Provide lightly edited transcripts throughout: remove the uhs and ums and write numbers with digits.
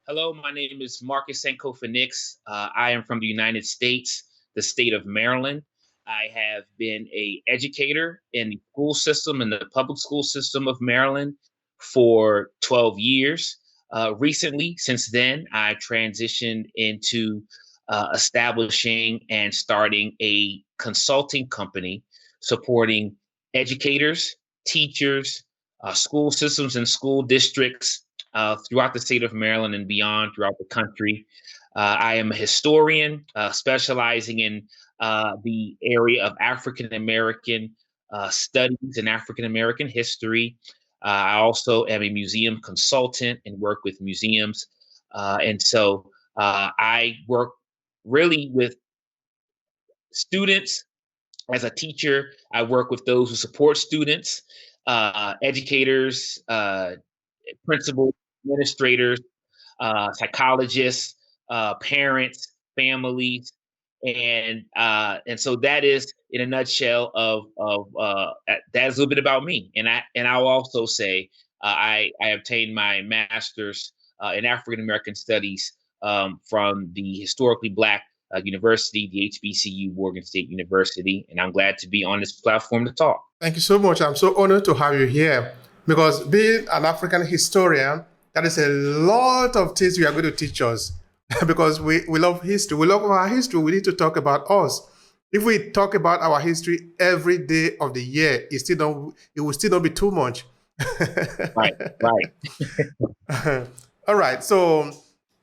Hello, my name is Marcus Sankofa Nicks. I am from the United States, the state of Maryland. I have been a educator in the school system, in the public school system of Maryland for 12 years. Recently, since then, I transitioned into establishing and starting a consulting company supporting educators, teachers, school systems and school districts throughout the state of Maryland and beyond throughout the country. I am a historian specializing in the area of African American studies and African American history. I also am a museum consultant and work with museums. I work really with students as a teacher. I work with those who support students, educators, principals, administrators, psychologists, parents, families, and so that is in a nutshell of that is a little bit about me. And I'll also say I obtained my master's in African American Studies from the historically Black university, the HBCU, Morgan State University, and I'm glad to be on this platform to talk. Thank you so much. I'm so honored to have you here because being an African historian, that is a lot of things you are going to teach us because we love history. We love our history. We need to talk about us. If we talk about our history every day of the year, it will still not be too much. Right. All right. So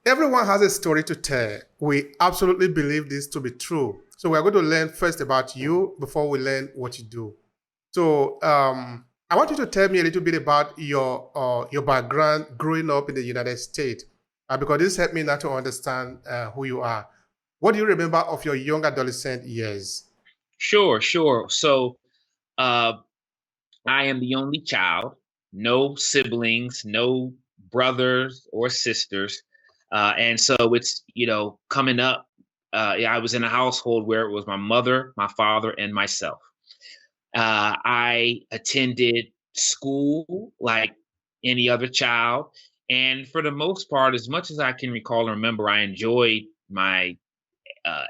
everyone has a story to tell. We absolutely believe this to be true. So we're going to learn first about you before we learn what you do. So I want you to tell me a little bit about your background growing up in the United States, because this helped me now to understand who you are. What do you remember of your young adolescent years? Sure. So I am the only child, no siblings, no brothers or sisters. And so it's, coming up, I was in a household where it was my mother, my father, and myself. I attended school like any other child. And for the most part, as much as I can recall and remember, I enjoyed my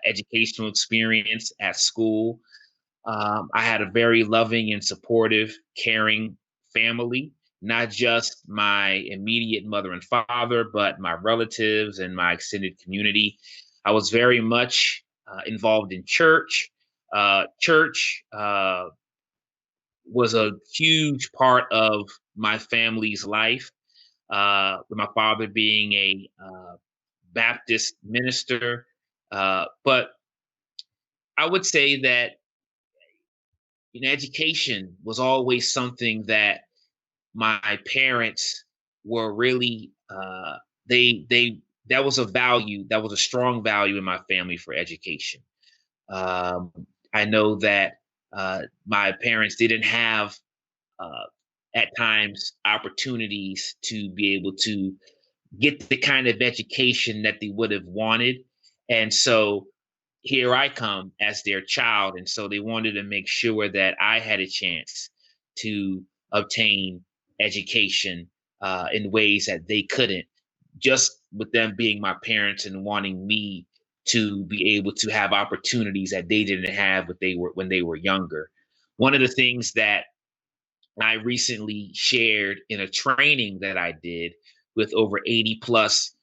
educational experience at school. I had a very loving and supportive, caring family, not just my immediate mother and father, but my relatives and my extended community. I was very much involved in church. Church was a huge part of my family's life, with my father being a Baptist minister. But I would say that education was always something that my parents were really they that was a value, that was a strong value in my family for education. I know that my parents didn't have uh, at times opportunities to be able to get the kind of education that they would have wanted, and so here I come as their child, and so they wanted to make sure that I had a chance to obtain education in ways that they couldn't, just with them being my parents and wanting me to be able to have opportunities that they didn't have when they were younger. One of the things that I recently shared in a training that I did with over 80 plus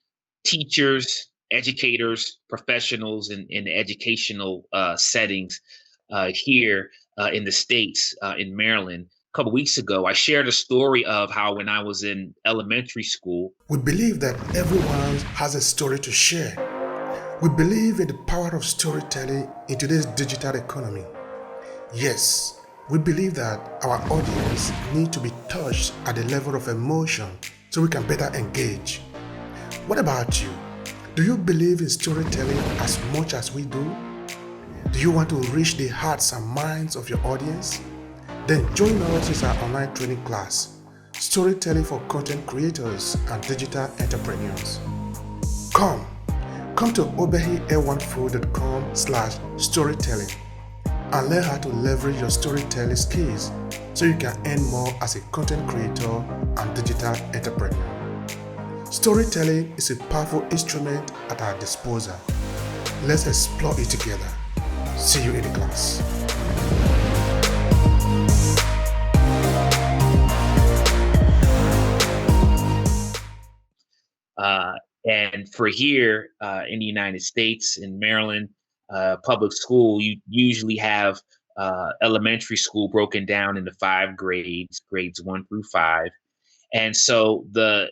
teachers, educators, professionals in educational settings here in the States, in Maryland. A couple weeks ago, I shared a story of how when I was in elementary school. We believe that everyone has a story to share. We believe in the power of storytelling in today's digital economy. Yes, we believe that our audience need to be touched at the level of emotion so we can better engage. What about you? Do you believe in storytelling as much as we do? Do you want to reach the hearts and minds of your audience? Then join us in our online training class, Storytelling for Content Creators and Digital Entrepreneurs. Come to obehi1food.com/storytelling and learn how to leverage your storytelling skills so you can earn more as a content creator and digital entrepreneur. Storytelling is a powerful instrument at our disposal. Let's explore it together. See you in the class. And for here in the United States, in Maryland, public school, you usually have elementary school broken down into 5 grades, grades 1 through 5. And so the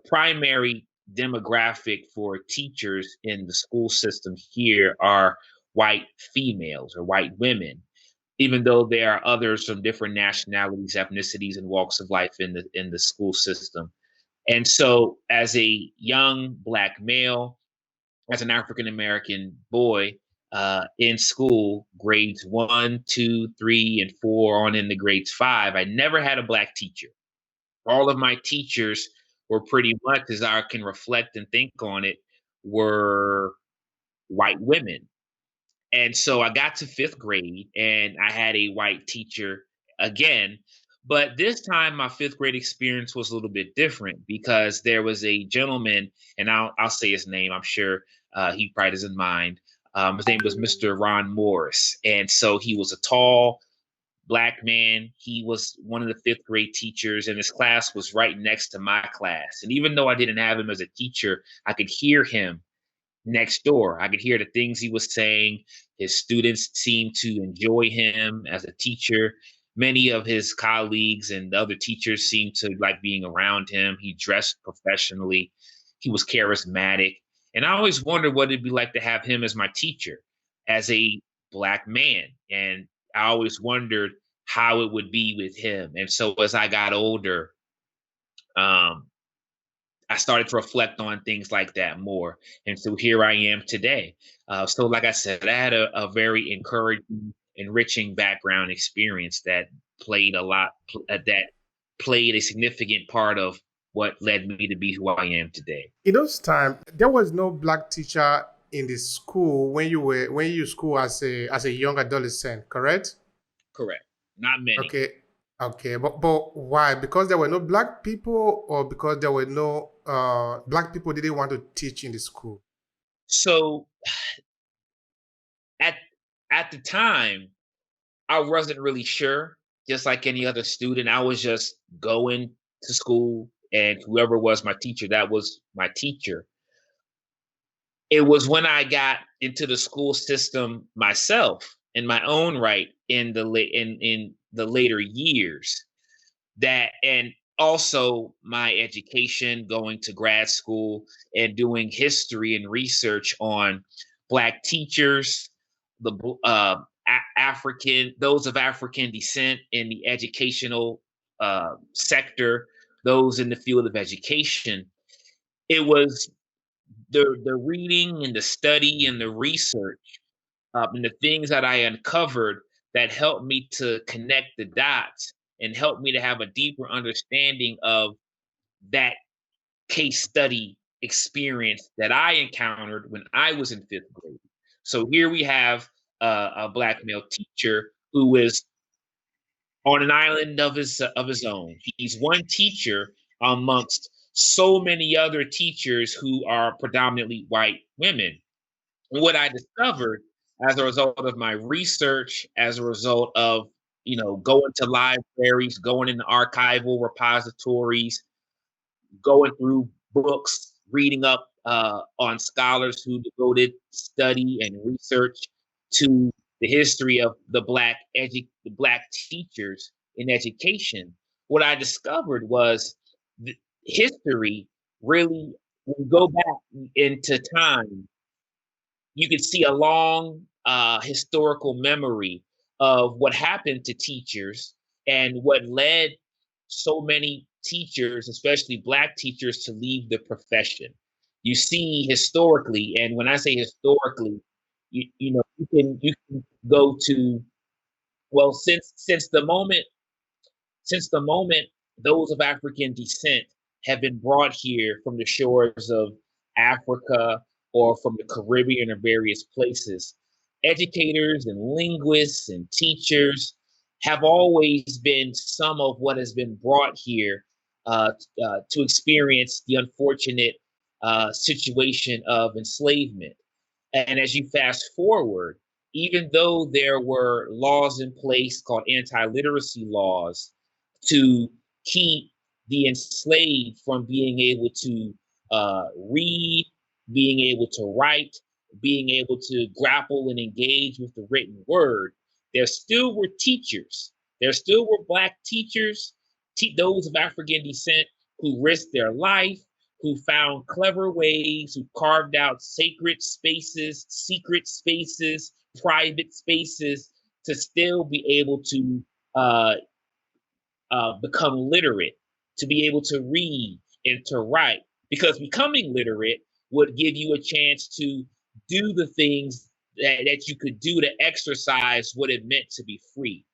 primary demographic for teachers in the school system here are white females or white women, even though there are others from different nationalities, ethnicities, and walks of life in the school system. And so, as a young Black male, as an African American boy in school, grades 1, 2, 3, and 4, on into grades 5, I never had a Black teacher. All of my teachers were pretty much, as I can reflect and think on it, were white women. And so I got to 5th grade and I had a white teacher again. But this time my 5th grade experience was a little bit different because there was a gentleman, and I'll say his name. I'm sure he probably doesn't mind. His name was Mr. Ron Morris. And so he was a tall Black man. He was one of the 5th grade teachers, and his class was right next to my class. And even though I didn't have him as a teacher, I could hear him next door. I could hear the things he was saying. His students seemed to enjoy him as a teacher. Many of his colleagues and the other teachers seemed to like being around him. He dressed professionally. He was charismatic. And I always wondered what it'd be like to have him as my teacher as a Black man. And I always wondered how it would be with him. And so as I got older, um, I started to reflect on things like that more. And so here I am today. So, like I said, I had a very encouraging, enriching background experience that that played a significant part of what led me to be who I am today. In those times, there was no Black teacher in the school when you school as a young adolescent, correct? Correct. Not many. Okay, okay, but why? Because there were no Black people, or because there were no Black people didn't want to teach in the school? So at at the time, I wasn't really sure. Just like any other student, I was just going to school, and whoever was my teacher, that was my teacher. It was when I got into the school system myself in my own right in the later years that, and also my education, going to grad school and doing history and research on Black teachers, the African, those of African descent in the educational sector, those in the field of education. It was the reading and the study and the research and the things that I uncovered that helped me to connect the dots and helped me to have a deeper understanding of that case study experience that I encountered when I was in 5th grade. So here we have a Black male teacher who is on an island of his own. He's one teacher amongst so many other teachers who are predominantly white women. What I discovered as a result of my research, as a result of going to libraries, going into archival repositories, going through books, reading up on scholars who devoted study and research to the history of the black teachers in education. What I discovered was history really, when you go back into time, you could see a long historical memory of what happened to teachers and what led so many teachers, especially Black teachers, to leave the profession. You see historically, and when I say historically, you can go to, well, since the moment those of African descent have been brought here from the shores of Africa or from the Caribbean or various places, educators and linguists and teachers have always been some of what has been brought here to experience the unfortunate situation of enslavement. And as you fast forward, even though there were laws in place called anti-literacy laws to keep the enslaved from being able to read, being able to write, being able to grapple and engage with the written word, there still were teachers. There still were Black teachers, those of African descent who risked their life, who found clever ways, who carved out sacred spaces, secret spaces, private spaces to still be able to uh, become literate, to be able to read and to write. Because becoming literate would give you a chance to do the things that you could do to exercise what it meant to be free.